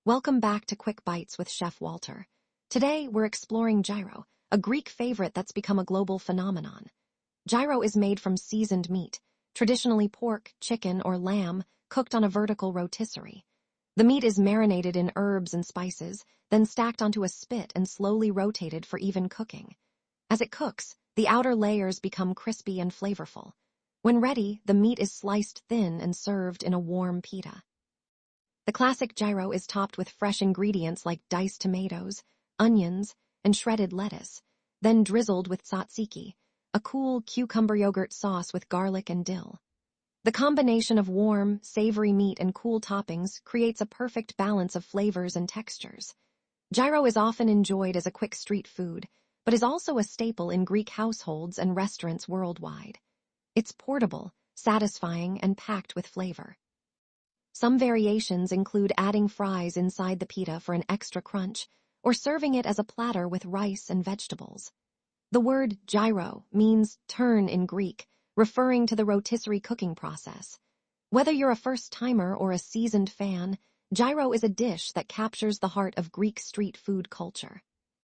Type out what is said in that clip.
Welcome back to Quick Bites with Chef Walter. Today, we're exploring gyro, a Greek favorite that's become a global phenomenon. Gyro is made from seasoned meat, traditionally pork, chicken, or lamb, cooked on a vertical rotisserie. The meat is marinated in herbs and spices, then stacked onto a spit and slowly rotated for even cooking. As it cooks, the outer layers become crispy and flavorful. When ready, the meat is sliced thin and served in a warm pita. The classic gyro is topped with fresh ingredients like diced tomatoes, onions, and shredded lettuce, then drizzled with tzatziki, a cool cucumber yogurt sauce with garlic and dill. The combination of warm, savory meat and cool toppings creates a perfect balance of flavors and textures. Gyro is often enjoyed as a quick street food, but is also a staple in Greek households and restaurants worldwide. It's portable, satisfying, and packed with flavor. Some variations include adding fries inside the pita for an extra crunch, or serving it as a platter with rice and vegetables. The word gyro means turn in Greek, referring to the rotisserie cooking process. Whether you're a first-timer or a seasoned fan, gyro is a dish that captures the heart of Greek street food culture.